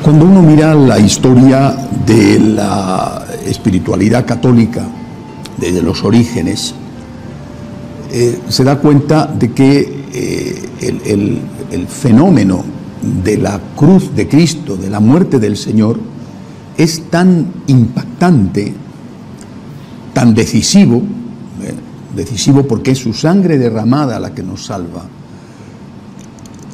Cuando uno mira la historia de la espiritualidad católica desde los orígenes, se da cuenta de que el fenómeno de la cruz de Cristo, de la muerte del Señor, es tan impactante, tan decisivo, decisivo porque es su sangre derramada la que nos salva,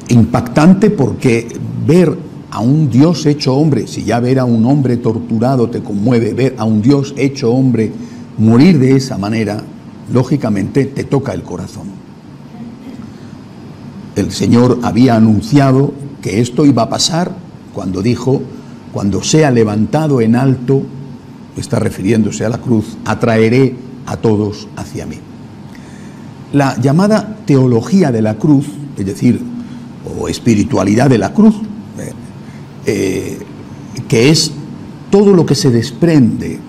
impactante porque ver a un Dios hecho hombre, si ya ver a un hombre torturado te conmueve, ver a un Dios hecho hombre morir de esa manera, lógicamente te toca el corazón. El Señor había anunciado que esto iba a pasar cuando dijo: cuando sea levantado en alto, está refiriéndose a la cruz, atraeré a todos hacia mí. La llamada teología de la cruz, es decir, o espiritualidad de la cruz, que es todo lo que se desprende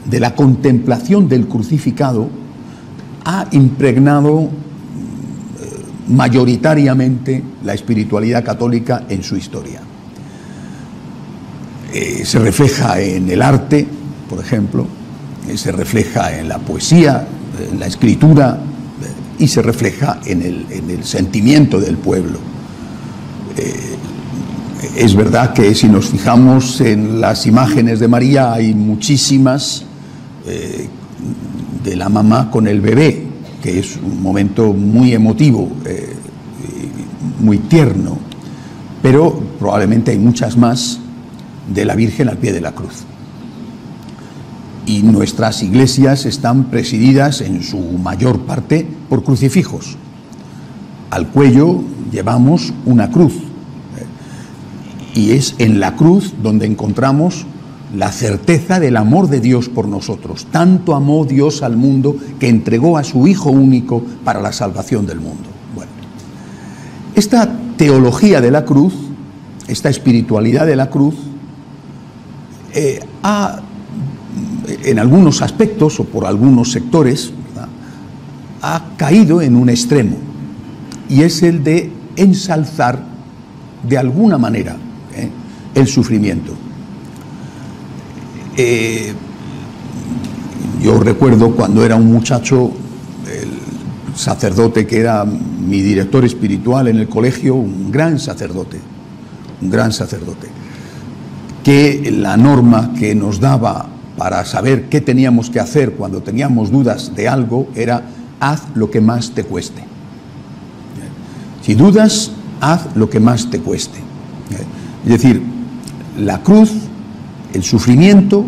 de la contemplación del crucificado, ha impregnado mayoritariamente la espiritualidad católica en su historia. Se refleja en el arte, por ejemplo, se refleja en la poesía, en la escritura, y se refleja en el sentimiento del pueblo. Es verdad que si nos fijamos en las imágenes de María, hay muchísimas de la mamá con el bebé, que es un momento muy emotivo, muy tierno, pero probablemente hay muchas más de la Virgen al pie de la cruz. Y nuestras iglesias están presididas en su mayor parte por crucifijos. Al cuello llevamos una cruz, y es en la cruz donde encontramos la certeza del amor de Dios por nosotros. Tanto amó Dios al mundo que entregó a su Hijo único para la salvación del mundo. Bueno, esta teología de la cruz, esta espiritualidad de la cruz, en algunos aspectos o por algunos sectores, ¿verdad?, ha caído en un extremo, y es el de ensalzar de alguna manera el sufrimiento. Yo recuerdo cuando era un muchacho, el sacerdote que era mi director espiritual en el colegio, un gran sacerdote, que la norma que nos daba para saber qué teníamos que hacer cuando teníamos dudas de algo era: haz lo que más te cueste. Si dudas, haz lo que más te cueste. Es decir, la cruz, el sufrimiento,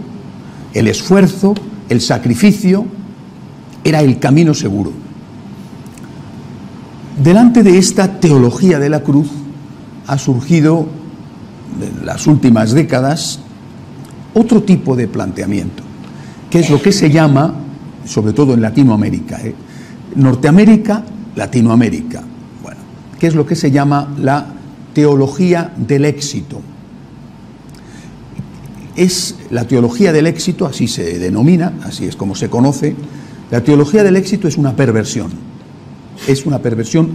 el esfuerzo, el sacrificio, era el camino seguro. Delante de esta teología de la cruz ha surgido en las últimas décadas otro tipo de planteamiento, que es lo que se llama, sobre todo en Latinoamérica, Norteamérica, Latinoamérica, bueno, que es lo que se llama la teología del éxito. Es la teología del éxito, así se denomina, así es como se conoce. La teología del éxito es una perversión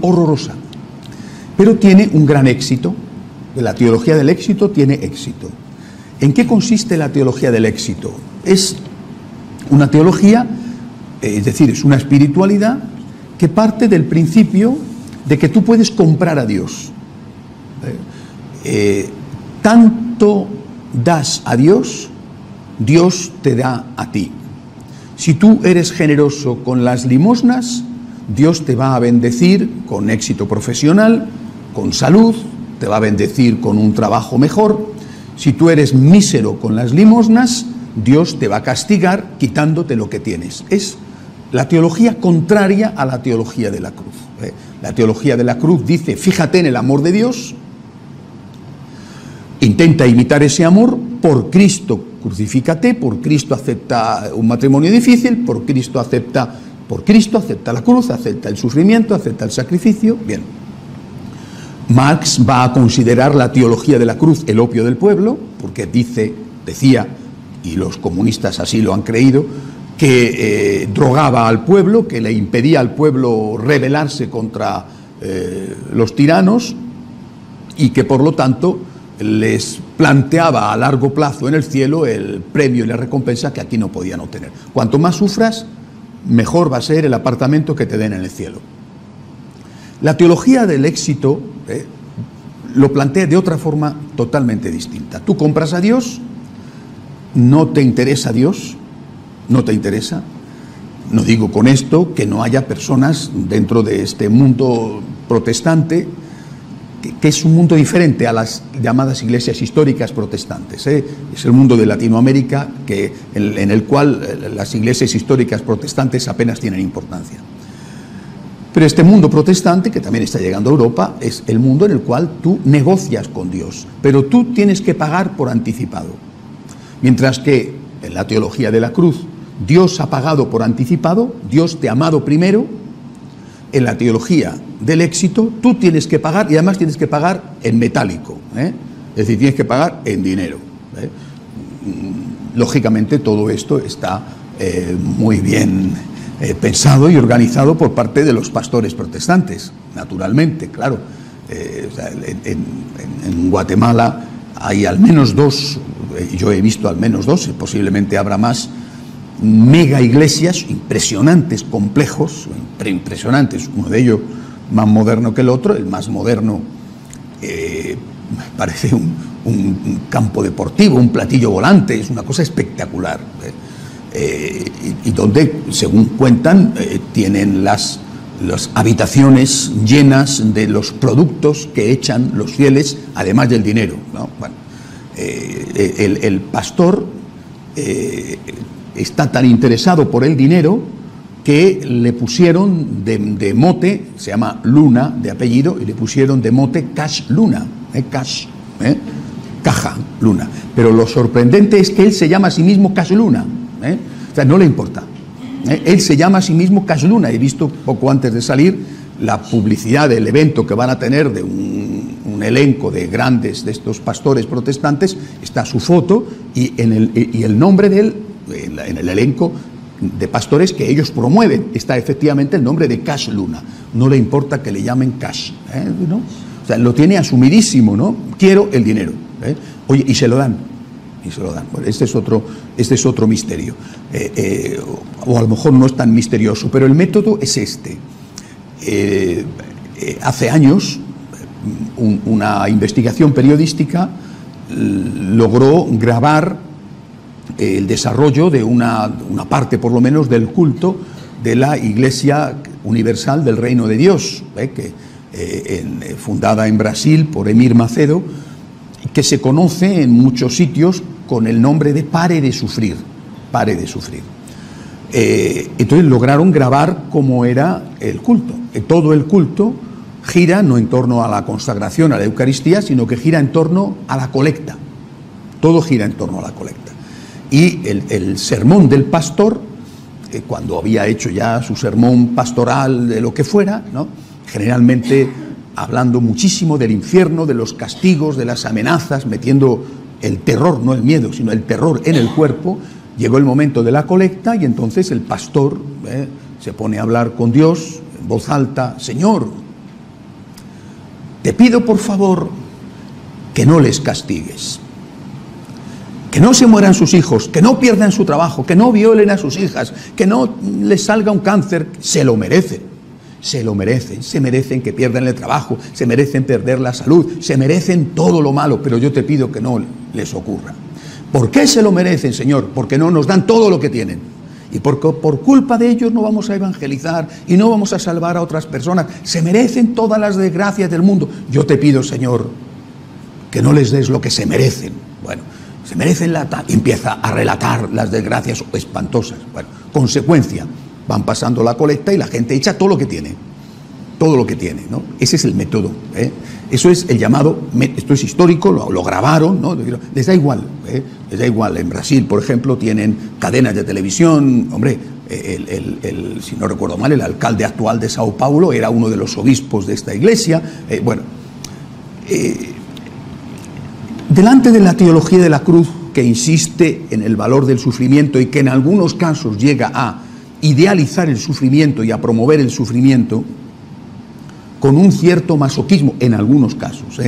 horrorosa, pero tiene un gran éxito. La teología del éxito tiene éxito. ¿En qué consiste la teología del éxito? Es una teología, es decir, es una espiritualidad que parte del principio de que tú puedes comprar a Dios. Tanto das a Dios, Dios te da a ti. Si tú eres generoso con las limosnas, Dios te va a bendecir con éxito profesional, con salud, te va a bendecir con un trabajo mejor. Si tú eres mísero con las limosnas, Dios te va a castigar quitándote lo que tienes. Es la teología contraria a la teología de la cruz. La teología de la cruz dice: fíjate en el amor de Dios, intenta imitar ese amor, por Cristo crucifícate, por Cristo acepta un matrimonio difícil, por Cristo acepta la cruz, acepta el sufrimiento, acepta el sacrificio. Bien. Marx va a considerar la teología de la cruz el opio del pueblo, porque decía, y los comunistas así lo han creído, que drogaba al pueblo, que le impedía al pueblo rebelarse contra los tiranos, y que por lo tanto les planteaba a largo plazo en el cielo el premio y la recompensa que aquí no podían obtener. Cuanto más sufras, mejor va a ser el apartamento que te den en el cielo. La teología del éxito lo plantea de otra forma totalmente distinta. Tú compras a Dios, no te interesa Dios, no te interesa. No digo con esto que no haya personas dentro de este mundo protestante, que es un mundo diferente a las llamadas iglesias históricas protestantes. Es el mundo de Latinoamérica en el cual las iglesias históricas protestantes apenas tienen importancia. Pero este mundo protestante, que también está llegando a Europa, es el mundo en el cual tú negocias con Dios, pero tú tienes que pagar por anticipado. Mientras que en la teología de la cruz, Dios ha pagado por anticipado, Dios te ha amado primero. En la teología del éxito, tú tienes que pagar, y además tienes que pagar en metálico, es decir, tienes que pagar en dinero. Lógicamente todo esto está muy bien pensado y organizado por parte de los pastores protestantes, naturalmente, claro. En Guatemala hay al menos dos, yo he visto al menos dos, posiblemente habrá más, mega iglesias impresionantes, complejos, impresionantes, uno de ellos más moderno que el otro. El más moderno parece un campo deportivo, un platillo volante, es una cosa espectacular, y donde, según cuentan, tienen las habitaciones llenas de los productos que echan los fieles, además del dinero, ¿no? Bueno, el pastor está tan interesado por el dinero que le pusieron de mote, se llama Luna de apellido, y le pusieron de mote Cash Luna, Caja Luna. Pero lo sorprendente es que él se llama a sí mismo Cash Luna, o sea, no le importa. Él se llama a sí mismo Cash Luna. He visto poco antes de salir la publicidad del evento que van a tener de un elenco de grandes de estos pastores protestantes. Está su foto y el nombre de él, en el elenco de pastores que ellos promueven, está efectivamente el nombre de Cash Luna. No le importa que le llamen Cash, ¿no? O sea, lo tiene asumidísimo, ¿no? Quiero el dinero, Oye, y se lo dan. Bueno, este es otro misterio, o a lo mejor no es tan misterioso, pero el método es este. Hace años una investigación periodística logró grabar el desarrollo de una parte, por lo menos, del culto de la Iglesia Universal del Reino de Dios, fundada en Brasil por Emir Macedo, que se conoce en muchos sitios con el nombre de Pare de Sufrir. Entonces lograron grabar cómo era el culto. Todo el culto gira no en torno a la consagración, a la Eucaristía, sino que gira en torno a la colecta. Todo gira en torno a la colecta. Y el sermón del pastor, cuando había hecho ya su sermón pastoral de lo que fuera, ¿no?, generalmente hablando muchísimo del infierno, de los castigos, de las amenazas, metiendo el terror, no el miedo, sino el terror en el cuerpo. Llegó el momento de la colecta y entonces el pastor se pone a hablar con Dios en voz alta: Señor, te pido por favor que no les castigues, que no se mueran sus hijos, que no pierdan su trabajo, que no violen a sus hijas, que no les salga un cáncer. Se lo merecen. Se merecen que pierdan el trabajo, se merecen perder la salud, se merecen todo lo malo, pero yo te pido que no les ocurra. ¿Por qué se lo merecen, Señor? Porque no nos dan todo lo que tienen. Y porque por culpa de ellos no vamos a evangelizar y no vamos a salvar a otras personas. Se merecen todas las desgracias del mundo. Yo te pido, Señor, que no les des lo que se merecen. Bueno, se merecen empieza a relatar las desgracias espantosas. Bueno, consecuencia. Van pasando la colecta y la gente echa todo lo que tiene, ¿no? Ese es el método, Eso es el llamado, esto es histórico, lo grabaron, ¿no? Les da igual, les da igual. En Brasil, por ejemplo, tienen cadenas de televisión. Hombre, si no recuerdo mal, el alcalde actual de Sao Paulo era uno de los obispos de esta iglesia. Delante de la teología de la cruz, que insiste en el valor del sufrimiento y que en algunos casos llega a idealizar el sufrimiento y a promover el sufrimiento con un cierto masoquismo en algunos casos,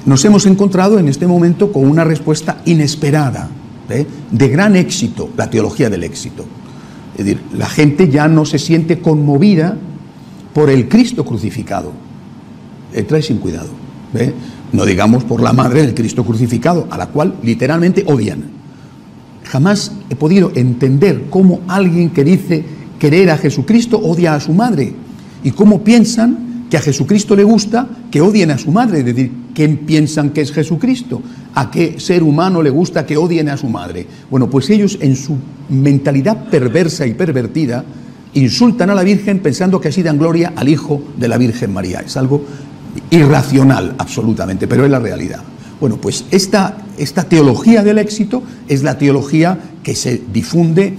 nos hemos encontrado en este momento con una respuesta inesperada, de gran éxito, la teología del éxito. Es decir, la gente ya no se siente conmovida por el Cristo crucificado. Trae sin cuidado. No digamos por la madre del Cristo crucificado, a la cual literalmente odian. Jamás he podido entender cómo alguien que dice querer a Jesucristo odia a su madre, y cómo piensan que a Jesucristo le gusta que odien a su madre. Es decir, ¿quién piensan que es Jesucristo? ¿A qué ser humano le gusta que odien a su madre? Bueno, pues ellos, en su mentalidad perversa y pervertida, insultan a la Virgen pensando que así dan gloria al Hijo de la Virgen María. Es algo irracional, absolutamente, pero es la realidad. Bueno, pues esta teología del éxito es la teología que se difunde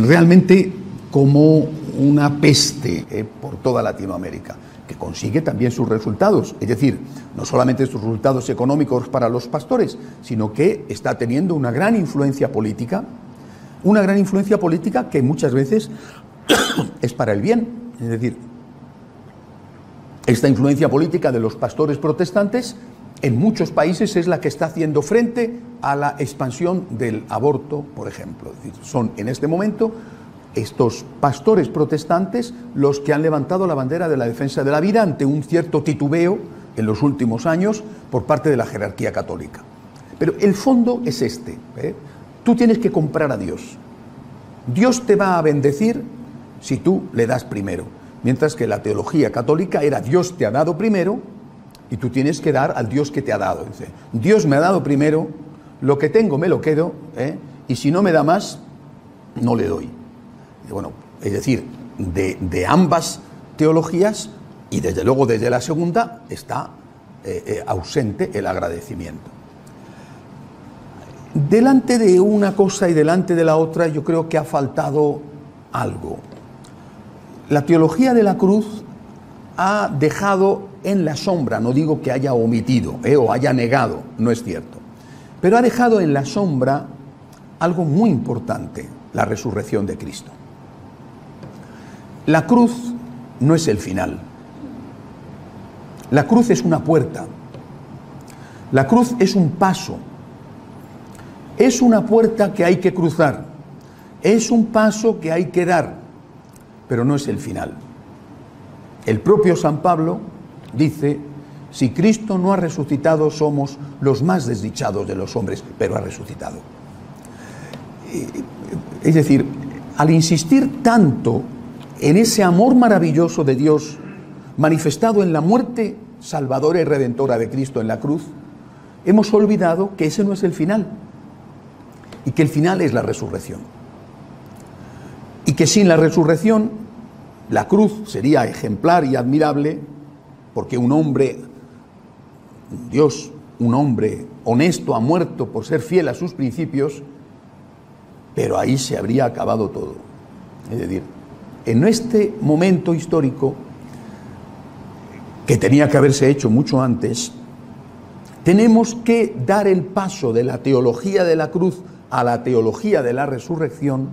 realmente como una peste por toda Latinoamérica, que consigue también sus resultados. Es decir, no solamente sus resultados económicos para los pastores, sino que está teniendo una gran influencia política que muchas veces es para el bien. Es decir, esta influencia política de los pastores protestantes en muchos países es la que está haciendo frente a la expansión del aborto, por ejemplo. Es decir, son en este momento estos pastores protestantes los que han levantado la bandera de la defensa de la vida ante un cierto titubeo en los últimos años por parte de la jerarquía católica. Pero el fondo es este. Tú tienes que comprar a Dios. Dios te va a bendecir si tú le das primero. Mientras que la teología católica era Dios te ha dado primero y tú tienes que dar al Dios que te ha dado. Dice, Dios me ha dado primero, lo que tengo me lo quedo, y si no me da más, no le doy. Y bueno, es decir, de ambas teologías, y desde luego desde la segunda, está ausente el agradecimiento. Delante de una cosa y delante de la otra, yo creo que ha faltado algo. La teología de la cruz ha dejado en la sombra, no digo que haya omitido o haya negado, no es cierto, pero ha dejado en la sombra algo muy importante, la resurrección de Cristo. La cruz no es el final. La cruz es una puerta. La cruz es un paso. Es una puerta que hay que cruzar. Es un paso que hay que dar, pero no es el final. El propio San Pablo dice, si Cristo no ha resucitado, somos los más desdichados de los hombres, pero ha resucitado. Es decir, al insistir tanto en ese amor maravilloso de Dios manifestado en la muerte salvadora y redentora de Cristo en la cruz, hemos olvidado que ese no es el final, y que el final es la resurrección. Y que sin la resurrección, la cruz sería ejemplar y admirable, porque un hombre, Dios, un hombre honesto ha muerto por ser fiel a sus principios, pero ahí se habría acabado todo. Es decir, en este momento histórico, que tenía que haberse hecho mucho antes, tenemos que dar el paso de la teología de la cruz a la teología de la resurrección,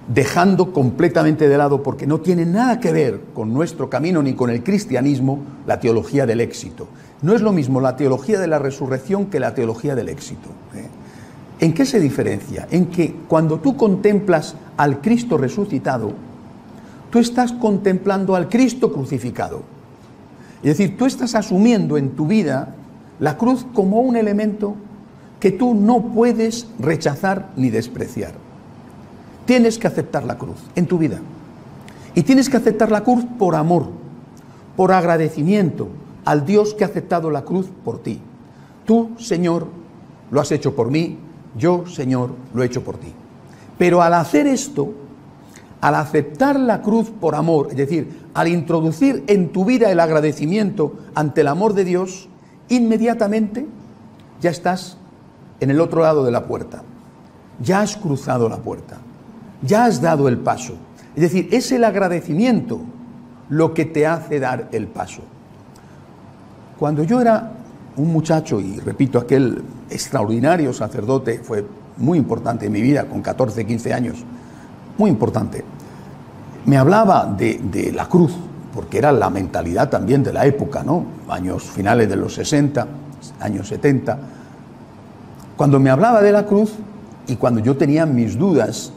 dejando completamente de lado, porque no tiene nada que ver con nuestro camino ni con el cristianismo, la teología del éxito. No es lo mismo la teología de la resurrección que la teología del éxito. ¿En qué se diferencia? En que cuando tú contemplas al Cristo resucitado, tú estás contemplando al Cristo crucificado. Es decir, tú estás asumiendo en tu vida la cruz como un elemento que tú no puedes rechazar ni despreciar. Tienes que aceptar la cruz en tu vida. Y tienes que aceptar la cruz por amor, por agradecimiento al Dios que ha aceptado la cruz por ti. Tú, Señor, lo has hecho por mí, yo, Señor, lo he hecho por ti. Pero al hacer esto, al aceptar la cruz por amor, es decir, al introducir en tu vida el agradecimiento ante el amor de Dios, inmediatamente ya estás en el otro lado de la puerta. Ya has cruzado la puerta. Ya has dado el paso. Es decir, es el agradecimiento lo que te hace dar el paso. Cuando yo era un muchacho, y repito, aquel extraordinario sacerdote fue muy importante en mi vida, con 14, 15 años, muy importante, me hablaba de la cruz, porque era la mentalidad también de la época, ¿no? Años finales de los 60, años 70. Cuando me hablaba de la cruz y cuando yo tenía mis dudas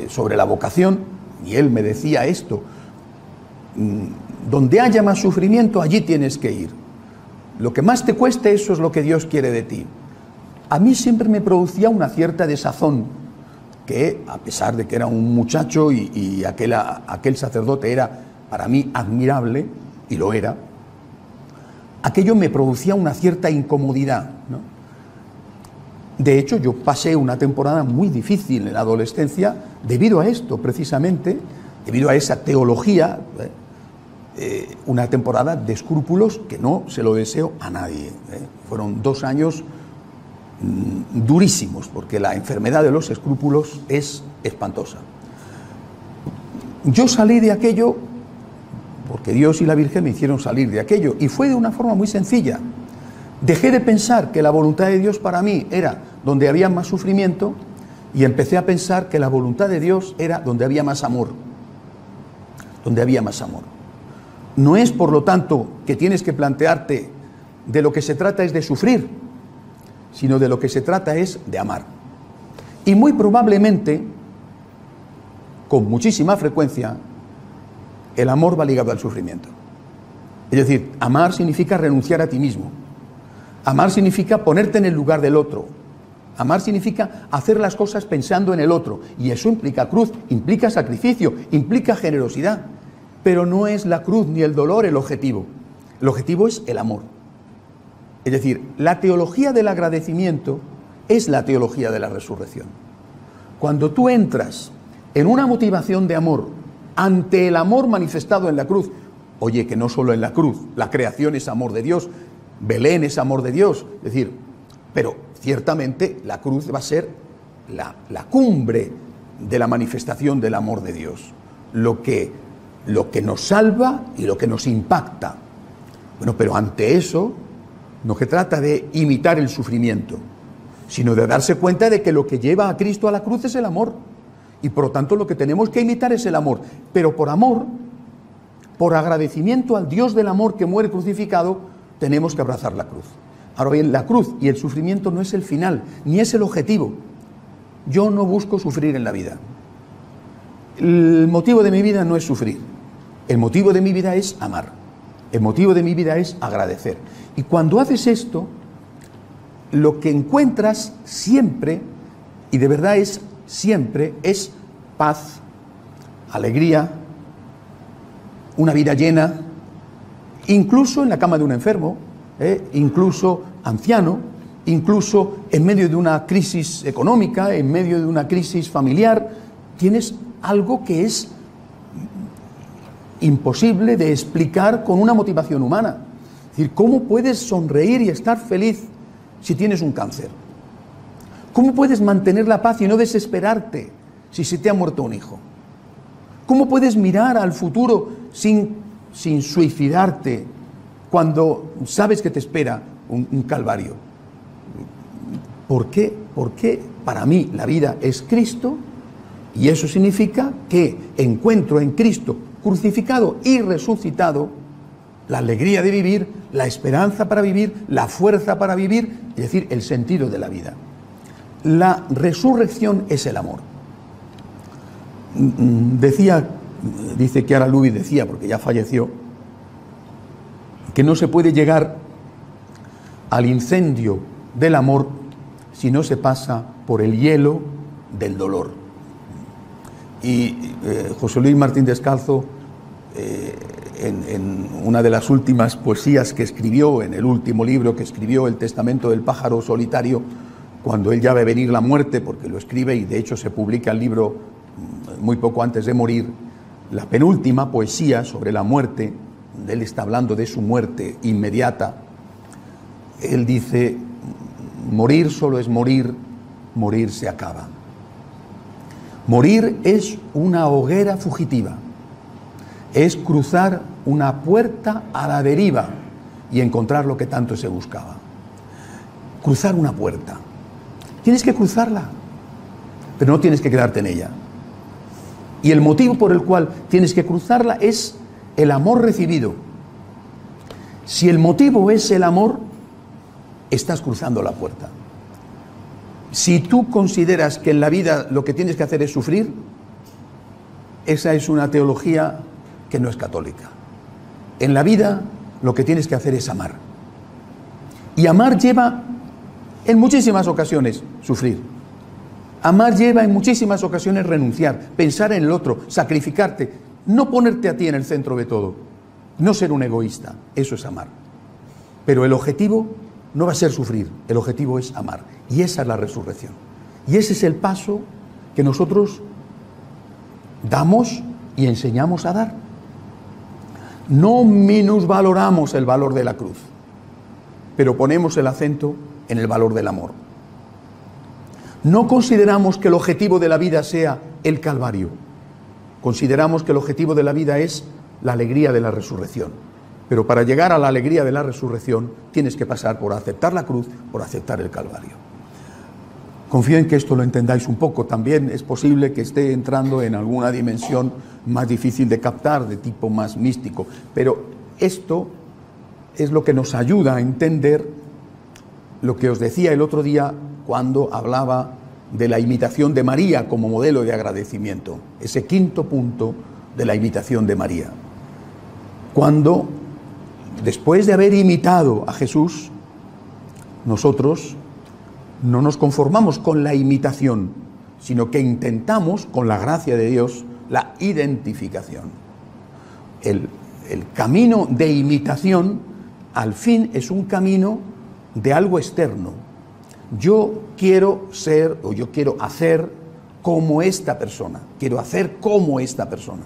sobre la vocación, y él me decía esto: donde haya más sufrimiento, allí tienes que ir. Lo que más te cueste, eso es lo que Dios quiere de ti. A mí siempre me producía una cierta desazón, que a pesar de que era un muchacho y aquel sacerdote era para mí admirable, y lo era, aquello me producía una cierta incomodidad, ¿no? De hecho, yo pasé una temporada muy difícil en la adolescencia debido a esto, precisamente, debido a esa teología, una temporada de escrúpulos que no se lo deseo a nadie. Fueron 2 años durísimos, porque la enfermedad de los escrúpulos es espantosa. Yo salí de aquello porque Dios y la Virgen me hicieron salir de aquello, y fue de una forma muy sencilla. Dejé de pensar que la voluntad de Dios para mí era donde había más sufrimiento, y empecé a pensar que la voluntad de Dios era donde había más amor. Donde había más amor. No es, por lo tanto, que tienes que plantearte de lo que se trata es de sufrir, sino de lo que se trata es de amar. Y muy probablemente, con muchísima frecuencia, el amor va ligado al sufrimiento. Es decir, amar significa renunciar a ti mismo. Amar significa ponerte en el lugar del otro. Amar significa hacer las cosas pensando en el otro. Y eso implica cruz, implica sacrificio, implica generosidad. Pero no es la cruz ni el dolor el objetivo. El objetivo es el amor. Es decir, la teología del agradecimiento es la teología de la resurrección. Cuando tú entras en una motivación de amor ante el amor manifestado en la cruz, oye, que no solo en la cruz, la creación es amor de Dios, Belén es amor de Dios, es decir, pero ciertamente la cruz va a ser la cumbre de la manifestación del amor de Dios, lo que nos salva y lo que nos impacta. Bueno, pero ante eso no se trata de imitar el sufrimiento, sino de darse cuenta de que lo que lleva a Cristo a la cruz es el amor, y por lo tanto lo que tenemos que imitar es el amor, pero por amor, por agradecimiento al Dios del amor que muere crucificado, tenemos que abrazar la cruz. Ahora bien, la cruz y el sufrimiento no es el final, ni es el objetivo. Yo no busco sufrir en la vida. El motivo de mi vida no es sufrir. El motivo de mi vida es amar. El motivo de mi vida es agradecer. Y cuando haces esto, lo que encuentras siempre, y de verdad es siempre, es paz, alegría, una vida llena, incluso en la cama de un enfermo, incluso anciano, incluso en medio de una crisis económica, en medio de una crisis familiar, tienes algo que es imposible de explicar con una motivación humana. Es decir, ¿cómo puedes sonreír y estar feliz si tienes un cáncer? ¿Cómo puedes mantener la paz y no desesperarte si se te ha muerto un hijo? ¿Cómo puedes mirar al futuro sin suicidarte cuando sabes que te espera un calvario? ¿Por qué? Porque para mí la vida es Cristo, y eso significa que encuentro en Cristo crucificado y resucitado la alegría de vivir, la esperanza para vivir, la fuerza para vivir, es decir, el sentido de la vida. La resurrección es el amor. Dice Chiara Lubich, decía, porque ya falleció, que no se puede llegar al incendio del amor si no se pasa por el hielo del dolor. Y José Luis Martín Descalzo, en una de las últimas poesías que escribió, en el último libro que escribió, El testamento del pájaro solitario, cuando él ya ve venir la muerte, porque lo escribe y de hecho se publica el libro muy poco antes de morir, la penúltima poesía sobre la muerte, donde él está hablando de su muerte inmediata, él dice: morir solo es morir, morir se acaba. Morir es una hoguera fugitiva, es cruzar una puerta a la deriva y encontrar lo que tanto se buscaba. Cruzar una puerta. Tienes que cruzarla, pero no tienes que quedarte en ella. Y el motivo por el cual tienes que cruzarla es el amor recibido. Si el motivo es el amor, estás cruzando la puerta. Si tú consideras que en la vida lo que tienes que hacer es sufrir, esa es una teología que no es católica. En la vida lo que tienes que hacer es amar. Y amar lleva en muchísimas ocasiones sufrir. Amar lleva en muchísimas ocasiones renunciar, pensar en el otro, sacrificarte, no ponerte a ti en el centro de todo, no ser un egoísta. Eso es amar. Pero el objetivo no va a ser sufrir, el objetivo es amar. Y esa es la resurrección. Y ese es el paso que nosotros damos y enseñamos a dar. No minusvaloramos el valor de la cruz, pero ponemos el acento en el valor del amor. No consideramos que el objetivo de la vida sea el Calvario. Consideramos que el objetivo de la vida es la alegría de la resurrección. Pero para llegar a la alegría de la resurrección tienes que pasar por aceptar la cruz, por aceptar el Calvario. Confío en que esto lo entendáis un poco. También es posible que esté entrando en alguna dimensión más difícil de captar, de tipo más místico. Pero esto es lo que nos ayuda a entender lo que os decía el otro día cuando hablaba de la imitación de María como modelo de agradecimiento. Ese quinto punto de la imitación de María. Cuando, después de haber imitado a Jesús, nosotros no nos conformamos con la imitación, sino que intentamos, con la gracia de Dios, la identificación. El camino de imitación, al fin, es un camino de algo externo. Yo quiero ser o yo quiero hacer como esta persona. Quiero hacer como esta persona.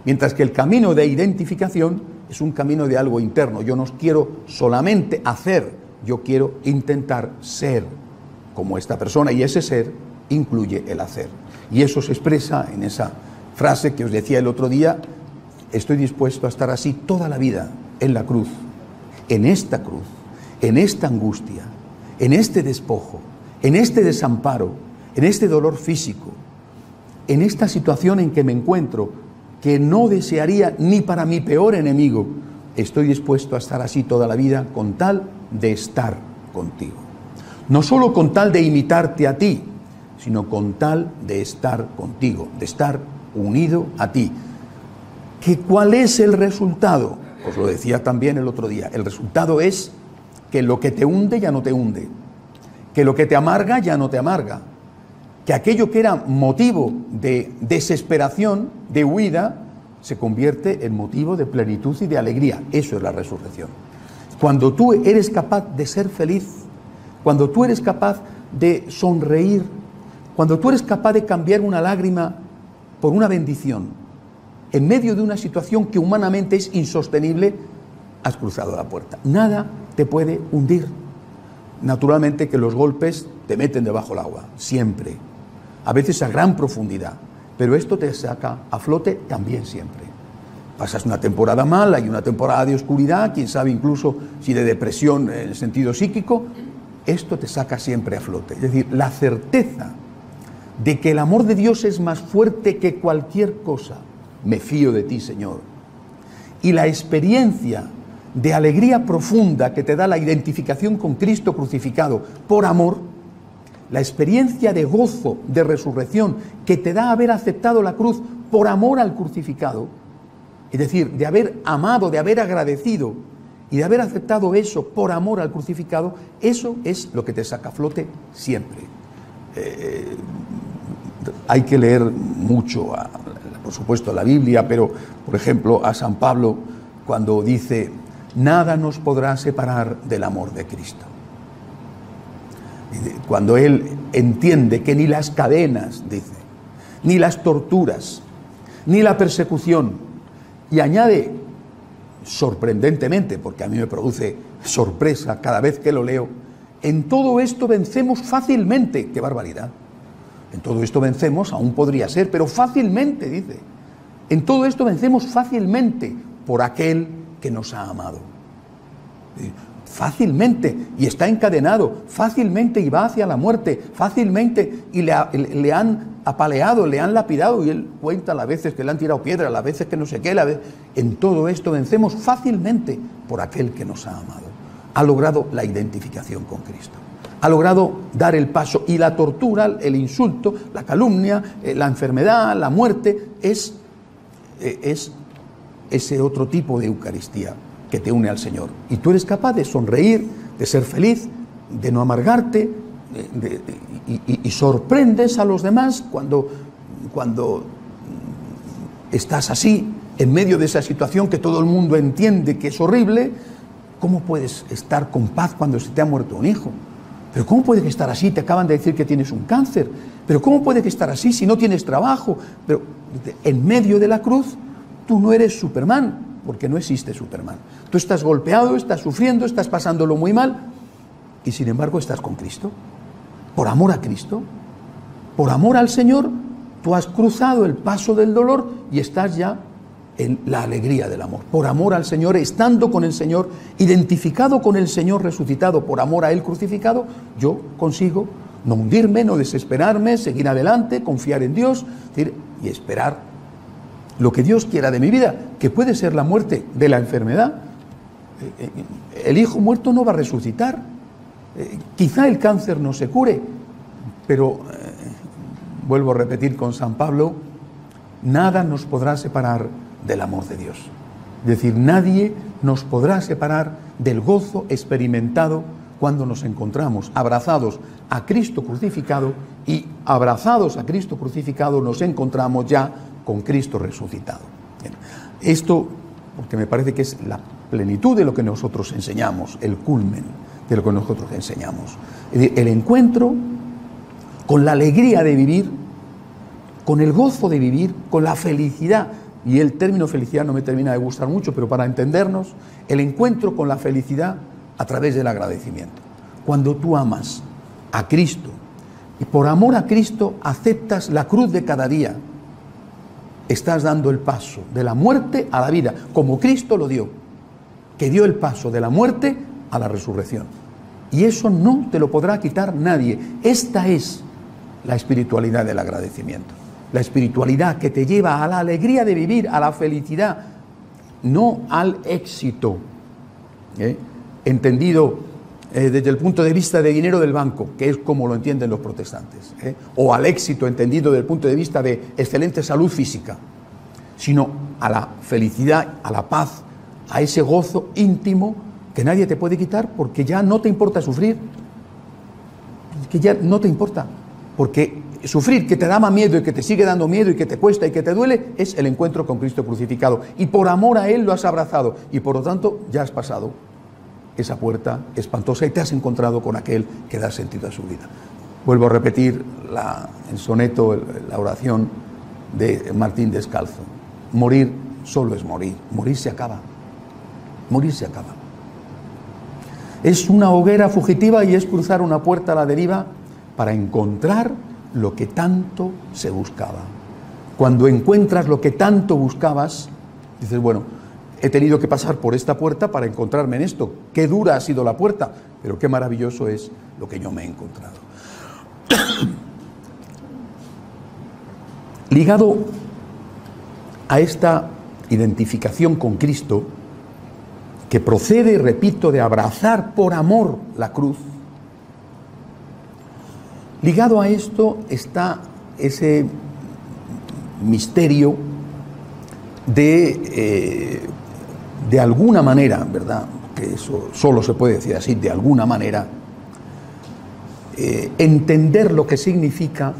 Mientras que el camino de identificación es un camino de algo interno. Yo no quiero solamente hacer, yo quiero intentar ser como esta persona. Y ese ser incluye el hacer. Y eso se expresa en esa frase que os decía el otro día: estoy dispuesto a estar así toda la vida en la cruz, en esta cruz, en esta angustia, en este despojo, en este desamparo, en este dolor físico, en esta situación en que me encuentro, que no desearía ni para mi peor enemigo. Estoy dispuesto a estar así toda la vida con tal de estar contigo. No solo con tal de imitarte a ti, sino con tal de estar contigo, de estar unido a ti. ¿Cuál es el resultado? Os lo decía también el otro día. El resultado es que lo que te hunde ya no te hunde, que lo que te amarga ya no te amarga, que aquello que era motivo de desesperación, de huida, se convierte en motivo de plenitud y de alegría. Eso es la resurrección. Cuando tú eres capaz de ser feliz, cuando tú eres capaz de sonreír, cuando tú eres capaz de cambiar una lágrima por una bendición, en medio de una situación que humanamente es insostenible, has cruzado la puerta. Nada te puede hundir. Naturalmente que los golpes te meten debajo del agua, siempre. A veces a gran profundidad. Pero esto te saca a flote también siempre. Pasas una temporada mal, hay una temporada de oscuridad, quién sabe incluso si de depresión en el sentido psíquico. Esto te saca siempre a flote. Es decir, la certeza de que el amor de Dios es más fuerte que cualquier cosa. Me fío de ti, Señor. Y la experiencia de alegría profunda que te da la identificación con Cristo crucificado por amor, la experiencia de gozo, de resurrección que te da haber aceptado la cruz por amor al crucificado, es decir, de haber amado, de haber agradecido y de haber aceptado eso por amor al crucificado, eso es lo que te saca a flote siempre. Hay que leer mucho, por supuesto, la Biblia, pero, por ejemplo, a San Pablo, cuando dice: nada nos podrá separar del amor de Cristo. Cuando él entiende que ni las cadenas, dice, ni las torturas, ni la persecución, y añade, sorprendentemente, porque a mí me produce sorpresa cada vez que lo leo, en todo esto vencemos fácilmente. ¡Qué barbaridad! En todo esto vencemos, aún podría ser, pero fácilmente, dice. En todo esto vencemos fácilmente por aquel que nos ha amado. fácilmente, y está encadenado, fácilmente, y va hacia la muerte, fácilmente, y le han apaleado, le han lapidado, y él cuenta las veces que le han tirado piedras, las veces que no sé qué, en todo esto vencemos fácilmente por aquel que nos ha amado. Ha logrado la identificación con Cristo, ha logrado dar el paso, y la tortura, el insulto, la calumnia, la enfermedad, la muerte, es ese otro tipo de Eucaristía que te une al Señor. Y tú eres capaz de sonreír, de ser feliz, de no amargarte, y sorprendes a los demás cuando estás así, en medio de esa situación que todo el mundo entiende que es horrible. ¿Cómo puedes estar con paz cuando se te ha muerto un hijo? ¿Pero cómo puedes estar así? Te acaban de decir que tienes un cáncer. ¿Pero cómo puedes estar así si no tienes trabajo? Pero en medio de la cruz, tú no eres Superman, porque no existe Superman. Tú estás golpeado, estás sufriendo, estás pasándolo muy mal, y sin embargo estás con Cristo. Por amor a Cristo, por amor al Señor, tú has cruzado el paso del dolor y estás ya en la alegría del amor. Por amor al Señor, estando con el Señor, identificado con el Señor resucitado, por amor a Él crucificado, yo consigo no hundirme, no desesperarme, seguir adelante, confiar en Dios, y esperar lo que Dios quiera de mi vida, que puede ser la muerte de la enfermedad. El hijo muerto no va a resucitar. Quizá el cáncer no se cure, pero vuelvo a repetir con San Pablo, nada nos podrá separar del amor de Dios. Es decir, nadie nos podrá separar del gozo experimentado cuando nos encontramos abrazados a Cristo crucificado, y abrazados a Cristo crucificado nos encontramos ya con Cristo resucitado. Bien, esto porque me parece que es la plenitud de lo que nosotros enseñamos, el culmen de lo que nosotros enseñamos. Es decir, el encuentro con la alegría de vivir, con el gozo de vivir, con la felicidad. Y el término felicidad no me termina de gustar mucho, pero para entendernos, el encuentro con la felicidad a través del agradecimiento. Cuando tú amas a Cristo y por amor a Cristo aceptas la cruz de cada día, estás dando el paso de la muerte a la vida, como Cristo lo dio, que dio el paso de la muerte a la resurrección. Y eso no te lo podrá quitar nadie. Esta es la espiritualidad del agradecimiento. La espiritualidad que te lleva a la alegría de vivir, a la felicidad, no al éxito, entendido desde el punto de vista de dinero del banco, que es como lo entienden los protestantes, o al éxito entendido desde el punto de vista de excelente salud física, sino a la felicidad, a la paz, a ese gozo íntimo que nadie te puede quitar, porque ya no te importa sufrir, que ya no te importa, porque sufrir, que te da más miedo y que te sigue dando miedo y que te cuesta y que te duele, es el encuentro con Cristo crucificado, y por amor a Él lo has abrazado, y por lo tanto ya has pasado esa puerta espantosa y te has encontrado con aquel que da sentido a su vida. Vuelvo a repetir el soneto, la oración de Martín Descalzo: morir solo es morir, morir se acaba, morir se acaba. Es una hoguera fugitiva y es cruzar una puerta a la deriva para encontrar lo que tanto se buscaba. Cuando encuentras lo que tanto buscabas, dices, bueno, he tenido que pasar por esta puerta para encontrarme en esto. Qué dura ha sido la puerta, pero qué maravilloso es lo que yo me he encontrado. Ligado a esta identificación con Cristo, que procede, repito, de abrazar por amor la cruz, ligado a esto está ese misterio de alguna manera, ¿verdad?, que eso solo se puede decir así, de alguna manera, entender lo que significa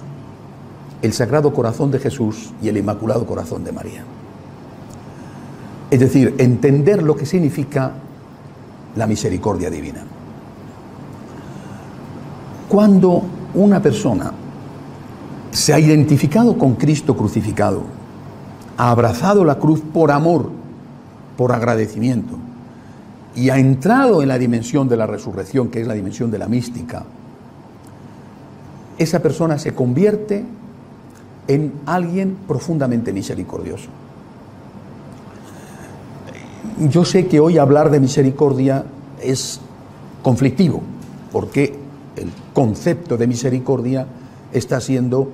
el Sagrado Corazón de Jesús y el Inmaculado Corazón de María. Es decir, entender lo que significa la misericordia divina. Cuando una persona se ha identificado con Cristo crucificado, ha abrazado la cruz por amor, por agradecimiento, y ha entrado en la dimensión de la resurrección, que es la dimensión de la mística, esa persona se convierte en alguien profundamente misericordioso. Yo sé que hoy hablar de misericordia es conflictivo, porque el concepto de misericordia está siendo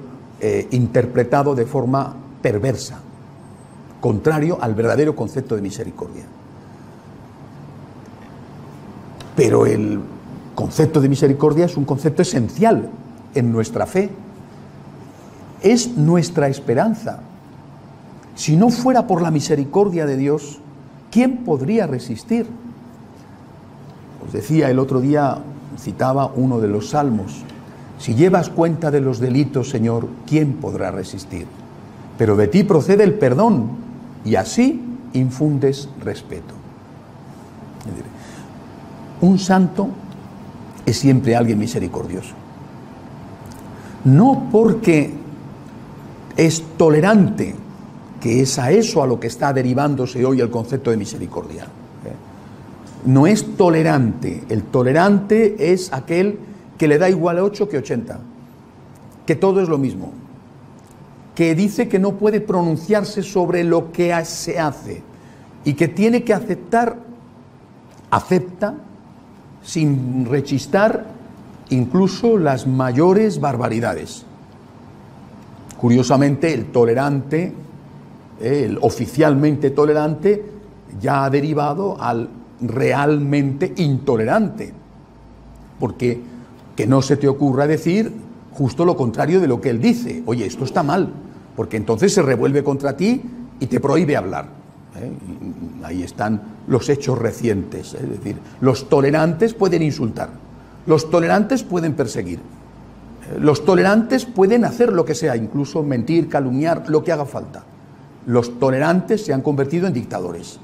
interpretado de forma perversa, contrario al verdadero concepto de misericordia. Pero el concepto de misericordia es un concepto esencial en nuestra fe. Es nuestra esperanza. Si no fuera por la misericordia de Dios, ¿quién podría resistir? Os decía el otro día, citaba uno de los salmos: si llevas cuenta de los delitos, Señor, ¿quién podrá resistir? Pero de ti procede el perdón, y así infundes respeto. Un santo es siempre alguien misericordioso. No porque es tolerante, que es a eso a lo que está derivándose hoy el concepto de misericordia. No es tolerante. El tolerante es aquel que le da igual 8 que 80, que todo es lo mismo, que dice que no puede pronunciarse sobre lo que se hace y que tiene que aceptar, acepta sin rechistar incluso las mayores barbaridades. Curiosamente, el tolerante, el oficialmente tolerante, ya ha derivado al realmente intolerante, porque que no se te ocurra decir justo lo contrario de lo que él dice. Oye, esto está mal, porque entonces se revuelve contra ti y te prohíbe hablar. Ahí están los hechos recientes. Es decir, los tolerantes pueden insultar, los tolerantes pueden perseguir, los tolerantes pueden hacer lo que sea, incluso mentir, calumniar, lo que haga falta. Los tolerantes se han convertido en dictadores.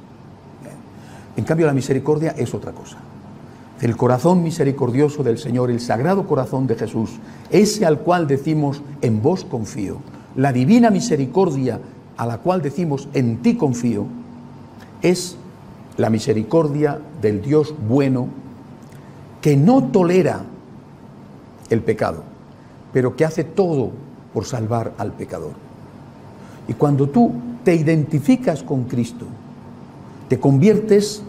En cambio, la misericordia es otra cosa. El corazón misericordioso del Señor, el sagrado corazón de Jesús, ese al cual decimos, en vos confío, la divina misericordia a la cual decimos, en ti confío, es la misericordia del Dios bueno, que no tolera el pecado, pero que hace todo por salvar al pecador. Y cuando tú te identificas con Cristo, te conviertes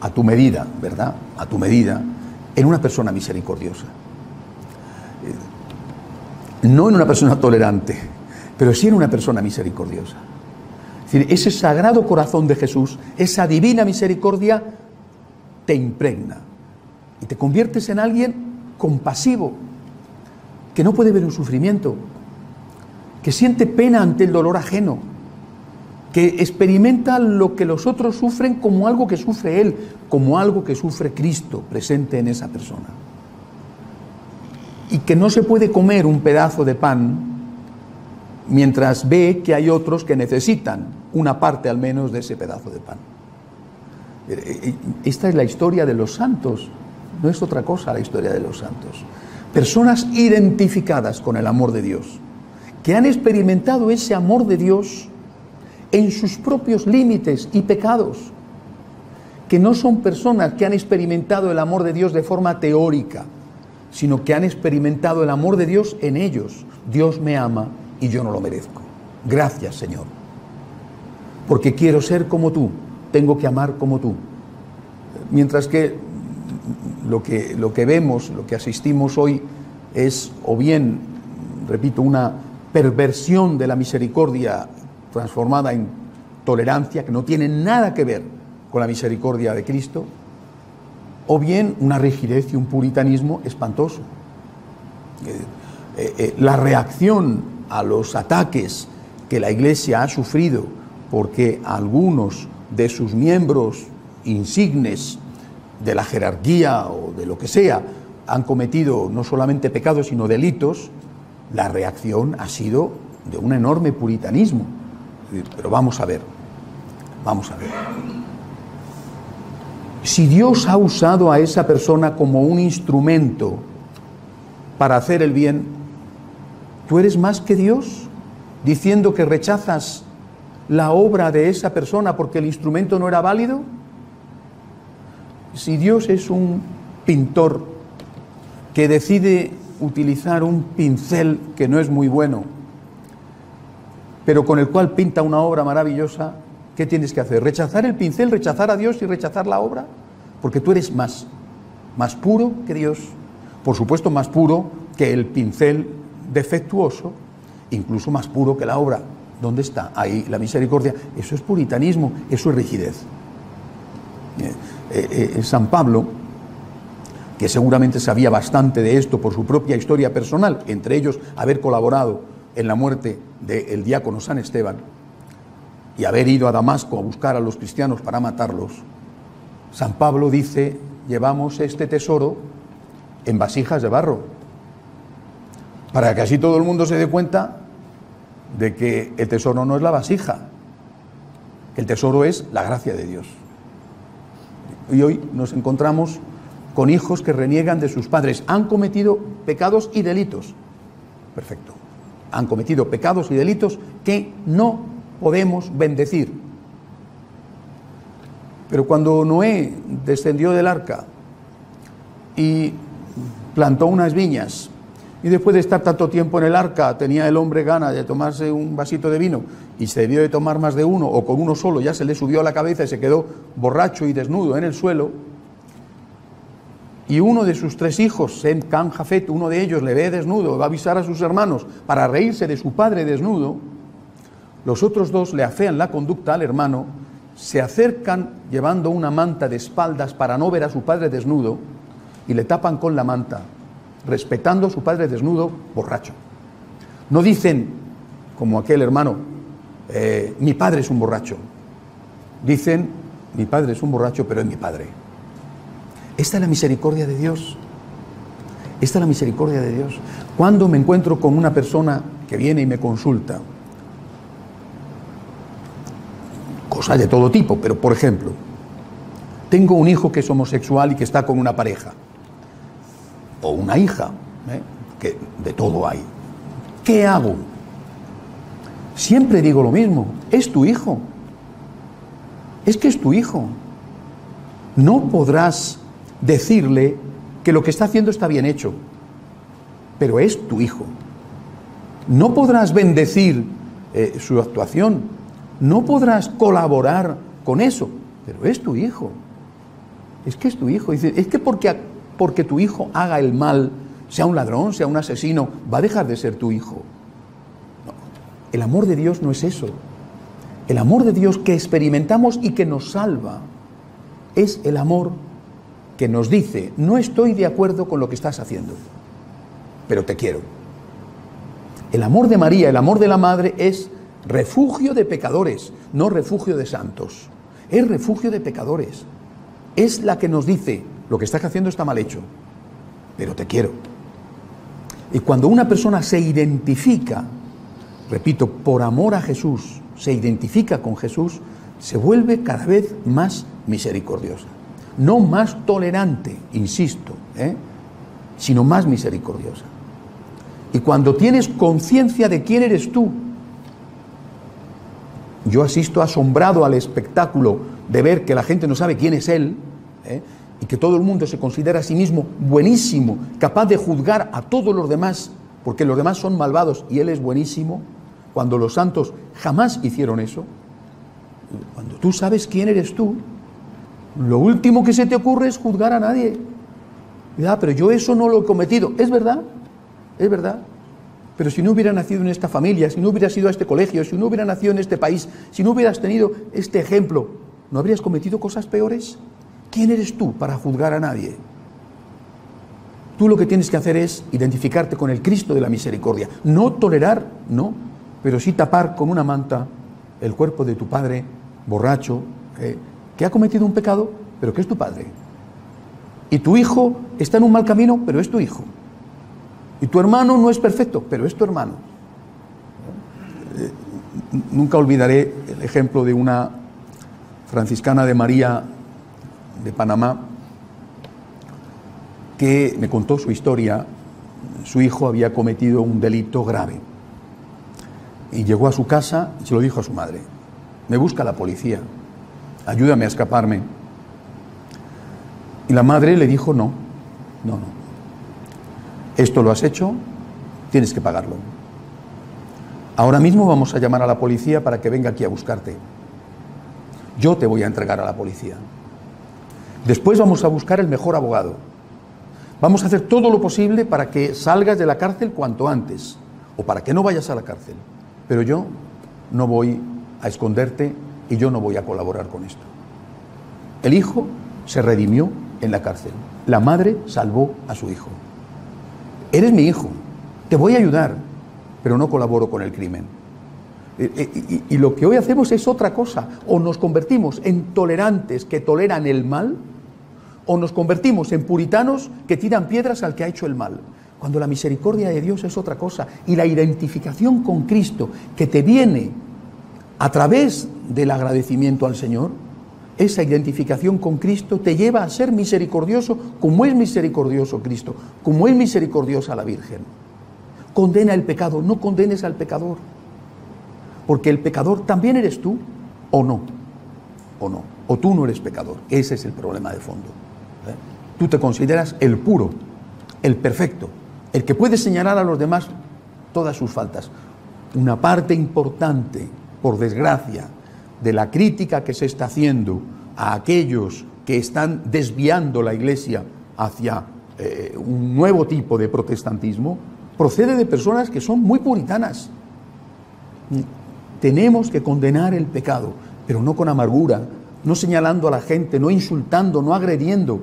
a tu medida, ¿verdad? A tu medida, en una persona misericordiosa. No en una persona tolerante, pero sí en una persona misericordiosa. Es decir, ese sagrado corazón de Jesús, esa divina misericordia, te impregna y te conviertes en alguien compasivo, que no puede ver un sufrimiento, que siente pena ante el dolor ajeno, que experimenta lo que los otros sufren como algo que sufre él, como algo que sufre Cristo presente en esa persona. Y que no se puede comer un pedazo de pan mientras ve que hay otros que necesitan una parte al menos de ese pedazo de pan. Esta es la historia de los santos, no es otra cosa la historia de los santos. Personas identificadas con el amor de Dios, que han experimentado ese amor de Dios en sus propios límites y pecados, que no son personas que han experimentado el amor de Dios de forma teórica, sino que han experimentado el amor de Dios en ellos. Dios me ama y yo no lo merezco. Gracias, Señor. Porque quiero ser como tú, tengo que amar como tú. Mientras que lo que vemos, lo que asistimos hoy es o bien, repito, una perversión de la misericordia transformada en tolerancia, que no tiene nada que ver con la misericordia de Cristo, o bien una rigidez y un puritanismo espantoso. La reacción a los ataques que la Iglesia ha sufrido porque algunos de sus miembros insignes de la jerarquía o de lo que sea han cometido no solamente pecados sino delitos, la reacción ha sido de un enorme puritanismo. Pero vamos a ver. Si Dios ha usado a esa persona como un instrumento para hacer el bien, ¿tú eres más que Dios diciendo que rechazas la obra de esa persona porque el instrumento no era válido? Si Dios es un pintor que decide utilizar un pincel que no es muy bueno, pero con el cual pinta una obra maravillosa, ¿qué tienes que hacer? ¿Rechazar el pincel, rechazar a Dios y rechazar la obra? Porque tú eres más más puro que Dios, por supuesto más puro que el pincel defectuoso, incluso más puro que la obra. ¿Dónde está ahí la misericordia? Eso es puritanismo, eso es rigidez. San Pablo, que seguramente sabía bastante de esto por su propia historia personal, entre ellos haber colaborado en la muerte del diácono San Esteban y haber ido a Damasco a buscar a los cristianos para matarlos, San Pablo dice: llevamos este tesoro en vasijas de barro, para que así todo el mundo se dé cuenta de que el tesoro no es la vasija, el tesoro es la gracia de Dios. Y hoy nos encontramos con hijos que reniegan de sus padres, han cometido pecados y delitos, perfecto, han cometido pecados y delitos que no podemos bendecir. Pero cuando Noé descendió del arca y plantó unas viñas, y después de estar tanto tiempo en el arca tenía el hombre ganas de tomarse un vasito de vino y se debió de tomar más de uno, o con uno solo ya se le subió a la cabeza y se quedó borracho y desnudo en el suelo, y uno de sus 3 hijos, Sem, Cam, Jafet, uno de ellos le ve desnudo, va a avisar a sus hermanos para reírse de su padre desnudo, los otros 2 le afean la conducta al hermano, se acercan llevando una manta de espaldas para no ver a su padre desnudo y le tapan con la manta, respetando a su padre desnudo borracho. No dicen, como aquel hermano, mi padre es un borracho. Dicen, mi padre es un borracho, pero es mi padre. Esta es la misericordia de Dios. Esta es la misericordia de Dios. Cuando me encuentro con una persona que viene y me consulta, cosas de todo tipo, pero por ejemplo, tengo un hijo que es homosexual y que está con una pareja, o una hija, que de todo hay. ¿Qué hago? Siempre digo lo mismo: es tu hijo. Es que es tu hijo. No podrás decirle que lo que está haciendo está bien hecho, pero es tu hijo. No podrás bendecir su actuación, no podrás colaborar con eso, pero es tu hijo. Es que es tu hijo. Dice, es que porque tu hijo haga el mal, sea un ladrón, sea un asesino, va a dejar de ser tu hijo. No. El amor de Dios no es eso. El amor de Dios que experimentamos y que nos salva es el amor que nos dice: no estoy de acuerdo con lo que estás haciendo, pero te quiero. El amor de María, el amor de la Madre, es refugio de pecadores, no refugio de santos. Es refugio de pecadores. Es la que nos dice: lo que estás haciendo está mal hecho, pero te quiero. Y cuando una persona se identifica, repito, por amor a Jesús, se identifica con Jesús, se vuelve cada vez más misericordiosa. No más tolerante, insisto, sino más misericordiosa. Y cuando tienes conciencia de quién eres tú, yo asisto asombrado al espectáculo de ver que la gente no sabe quién es él, y que todo el mundo se considera a sí mismo buenísimo, capaz de juzgar a todos los demás, porque los demás son malvados y él es buenísimo, cuando los santos jamás hicieron eso. Cuando tú sabes quién eres tú, lo último que se te ocurre es juzgar a nadie. Pero yo eso no lo he cometido. Es verdad, pero si no hubiera nacido en esta familia, si no hubieras ido a este colegio, si no hubiera nacido en este país, si no hubieras tenido este ejemplo, ¿no habrías cometido cosas peores? ¿Quién eres tú para juzgar a nadie? Tú lo que tienes que hacer es identificarte con el Cristo de la misericordia. No tolerar, no, pero sí tapar con una manta el cuerpo de tu padre borracho, que ha cometido un pecado, pero que es tu padre. Y tu hijo está en un mal camino, pero es tu hijo. Y tu hermano no es perfecto, pero es tu hermano. Nunca olvidaré el ejemplo de una franciscana de María de Panamá que me contó su historia. Su hijo había cometido un delito grave y llegó a su casa y se lo dijo a su madre: me busca la policía, ayúdame a escaparme. Y la madre le dijo: no, esto lo has hecho, tienes que pagarlo. Ahora mismo vamos a llamar a la policía para que venga aquí a buscarte. Yo te voy a entregar a la policía. Después vamos a buscar el mejor abogado Vamos a hacer todo lo posible para que salgas de la cárcel cuanto antes, o para que no vayas a la cárcel. Pero yo no voy a esconderte y yo no voy a colaborar con esto. El hijo se redimió en la cárcel. La madre salvó a su hijo. Eres mi hijo, te voy a ayudar, pero no colaboro con el crimen. Y lo que hoy hacemos es otra cosa. O nos convertimos en tolerantes que toleran el mal, o nos convertimos en puritanos que tiran piedras al que ha hecho el mal. Cuando la misericordia de Dios es otra cosa. Y la identificación con Cristo que te viene a través del agradecimiento al Señor, esa identificación con Cristo te lleva a ser misericordioso como es misericordioso Cristo, como es misericordiosa la Virgen. Condena el pecado, no condenes al pecador. Porque el pecador también eres tú, o no, o tú no eres pecador. Ese es el problema de fondo. Tú te consideras el puro, el perfecto, el que puede señalar a los demás todas sus faltas. Una parte importante, por desgracia, de la crítica que se está haciendo a aquellos que están desviando la Iglesia hacia un nuevo tipo de protestantismo, procede de personas que son muy puritanas. Tenemos que condenar el pecado, pero no con amargura, no señalando a la gente, no insultando, no agrediendo,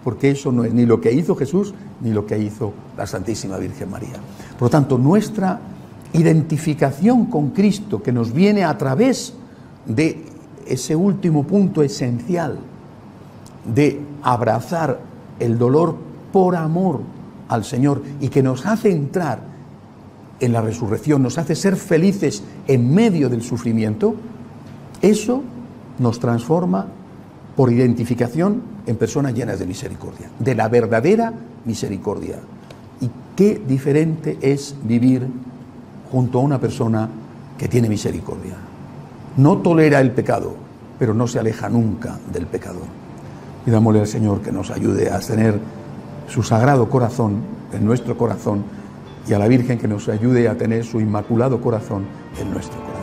porque eso no es ni lo que hizo Jesús ni lo que hizo la Santísima Virgen María. Por lo tanto, nuestra identificación con Cristo, que nos viene a través de ese último punto esencial de abrazar el dolor por amor al Señor y que nos hace entrar en la resurrección, nos hace ser felices en medio del sufrimiento, eso nos transforma por identificación en personas llenas de misericordia, de la verdadera misericordia. Y qué diferente es vivir junto a una persona que tiene misericordia. No tolera el pecado, pero no se aleja nunca del pecador. Pidámosle al Señor que nos ayude a tener su sagrado corazón en nuestro corazón y a la Virgen que nos ayude a tener su inmaculado corazón en nuestro corazón.